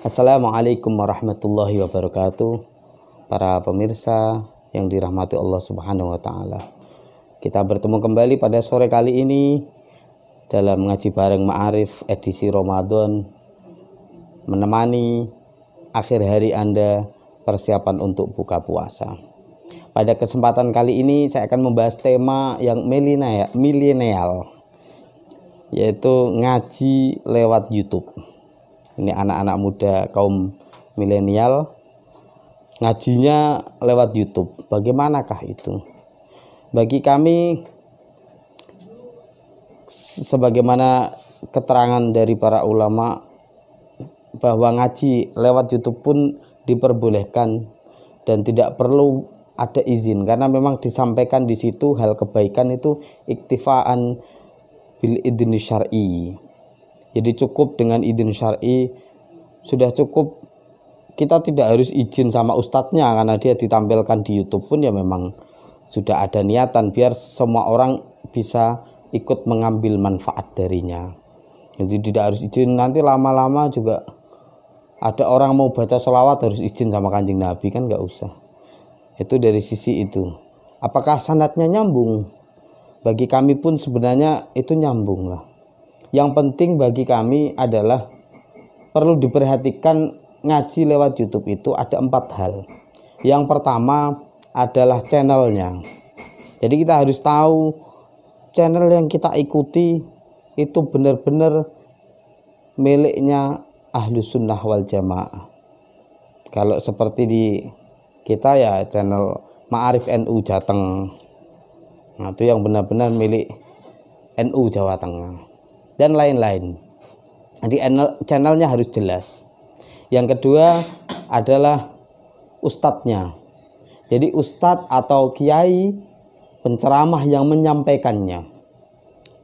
Assalamualaikum warahmatullahi wabarakatuh. Para pemirsa yang dirahmati Allah Subhanahu wa taala. Kita bertemu kembali pada sore kali ini dalam ngaji bareng Ma'arif edisi Ramadan, menemani akhir hari Anda persiapan untuk buka puasa. Pada kesempatan kali ini saya akan membahas tema yang milenial, yaitu ngaji lewat YouTube. Ini anak-anak muda kaum milenial ngajinya lewat YouTube. Bagaimanakah itu? Bagi kami, sebagaimana keterangan dari para ulama, bahwa ngaji lewat YouTube pun diperbolehkan dan tidak perlu ada izin, karena memang disampaikan di situ hal kebaikan itu iktifaan bil idzni syar'i. Jadi cukup dengan izin syar'i, sudah cukup. Kita tidak harus izin sama ustadznya, karena dia ditampilkan di YouTube pun ya memang sudah ada niatan biar semua orang bisa ikut mengambil manfaat darinya. Jadi tidak harus izin, nanti lama-lama juga ada orang mau baca sholawat harus izin sama Kanjeng Nabi, kan nggak usah. Itu dari sisi itu. Apakah sanadnya nyambung? Bagi kami pun sebenarnya itu nyambung lah. Yang penting bagi kami adalah perlu diperhatikan ngaji lewat YouTube itu ada 4 hal. Yang pertama adalah channelnya. Jadi kita harus tahu channel yang kita ikuti itu benar-benar miliknya Ahlus Sunnah wal Jamaah. Kalau seperti di kita ya channel Ma'arif NU Jateng, nah itu yang benar-benar milik NU Jawa Tengah dan lain-lain. Jadi channelnya harus jelas. Yang kedua adalah ustadznya. Jadi ustadz atau kiai penceramah yang menyampaikannya,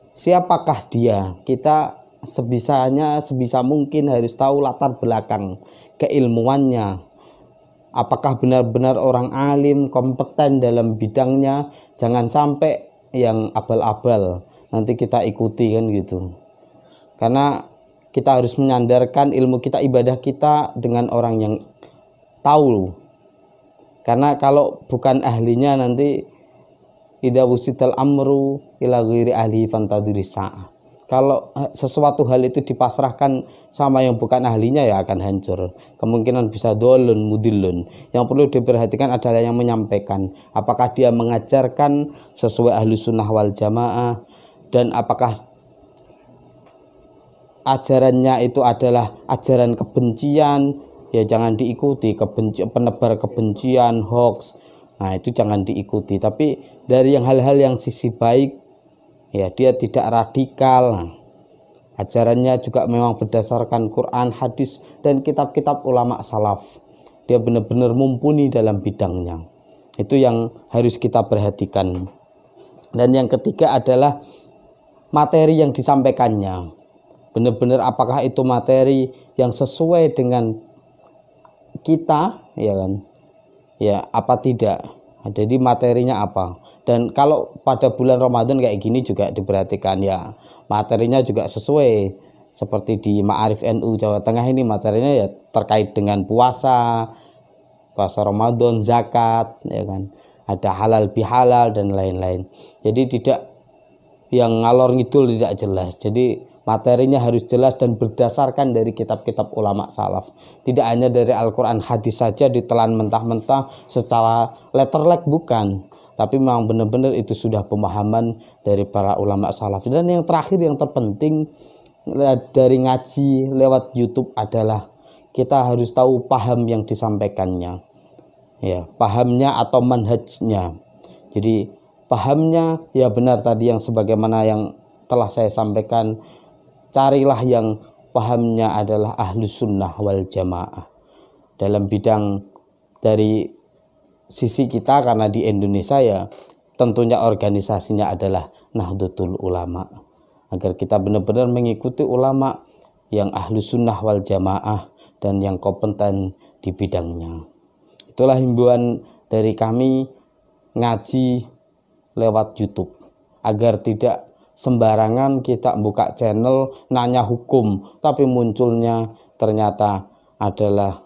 siapakah dia? Kita sebisa mungkin harus tahu latar belakang keilmuannya. Apakah benar-benar orang alim, kompeten dalam bidangnya? Jangan sampai yang abal-abal nanti kita ikuti, kan gitu. Karena kita harus menyandarkan ilmu kita, ibadah kita dengan orang yang tahu. Karena kalau bukan ahlinya nanti idza wusidal amru ila ghairi ahli fantadiri sa'ah. Kalau sesuatu hal itu dipasrahkan sama yang bukan ahlinya ya akan hancur. Kemungkinan bisa dolun mudillun. Yang perlu diperhatikan adalah yang menyampaikan. Apakah dia mengajarkan sesuai Ahlus Sunnah wal Jamaah, dan apakah ajarannya itu adalah ajaran kebencian, ya jangan diikuti. Penebar kebencian, hoax, nah itu jangan diikuti. Tapi dari yang hal-hal yang sisi baik, ya dia tidak radikal. Ajarannya juga memang berdasarkan Quran, hadis, dan kitab-kitab ulama salaf. Dia benar-benar mumpuni dalam bidangnya. Itu yang harus kita perhatikan. Dan yang ketiga adalah materi yang disampaikannya. Benar-benar apakah itu materi yang sesuai dengan kita, ya kan? Ya, apa tidak? Jadi materinya apa? Dan kalau pada bulan Ramadan kayak gini juga diperhatikan ya, materinya juga sesuai. Seperti di Ma'arif NU Jawa Tengah ini materinya ya terkait dengan puasa Ramadan, zakat, ya kan? Ada halal bihalal dan lain-lain. Jadi tidak yang ngalor ngidul, tidak jelas. Jadi materinya harus jelas dan berdasarkan dari kitab-kitab ulama salaf. Tidak hanya dari Al-Quran hadis saja ditelan mentah-mentah secara letterlek, bukan. Tapi memang benar-benar itu sudah pemahaman dari para ulama salaf. Dan yang terakhir, yang terpenting dari ngaji lewat YouTube adalah kita harus tahu paham yang disampaikannya. Ya, pahamnya atau manhajnya. Jadi pahamnya ya benar tadi yang sebagaimana yang telah saya sampaikan. Carilah yang pahamnya adalah Ahlus Sunnah wal Jamaah. Dalam bidang dari sisi kita, karena di Indonesia ya tentunya organisasinya adalah Nahdlatul Ulama. Agar kita benar-benar mengikuti ulama yang Ahlus Sunnah wal Jamaah dan yang kompeten di bidangnya. Itulah himbauan dari kami ngaji lewat YouTube, agar tidak sembarangan kita buka channel nanya hukum, tapi munculnya ternyata adalah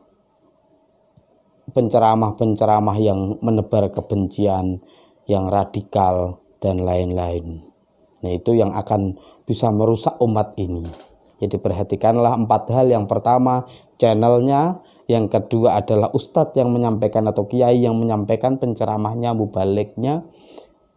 penceramah-penceramah yang menebar kebencian, yang radikal, dan lain-lain. Nah, itu yang akan bisa merusak umat ini. Jadi perhatikanlah 4 hal. Yang pertama, channelnya. Yang kedua adalah ustadz yang menyampaikan atau kiai yang menyampaikan penceramahnya, mubaliknya.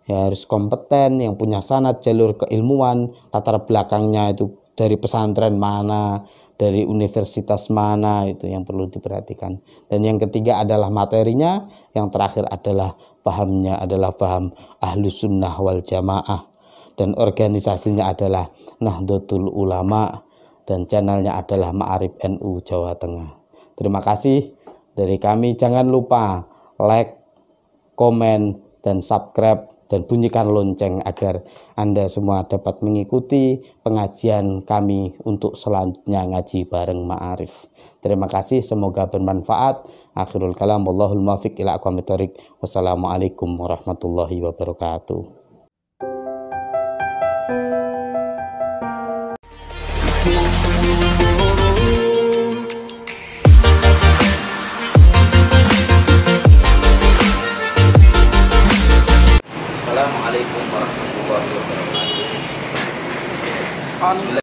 Ya, harus kompeten, yang punya sanad, jalur keilmuan, latar belakangnya itu dari pesantren mana, dari universitas mana, itu yang perlu diperhatikan. Dan yang ketiga adalah materinya. Yang terakhir adalah pahamnya, adalah paham Ahlus Sunnah wal Jamaah. Dan organisasinya adalah Nahdlatul Ulama, dan channelnya adalah Ma'arif NU Jawa Tengah. Terima kasih dari kami. Jangan lupa like, komen, dan subscribe, dan bunyikan lonceng agar Anda semua dapat mengikuti pengajian kami untuk selanjutnya ngaji bareng Ma'arif. Terima kasih, semoga bermanfaat. Akhirul kalam, wallahul muwaffiq ila aqwamit thoriq. Wassalamualaikum warahmatullahi wabarakatuh.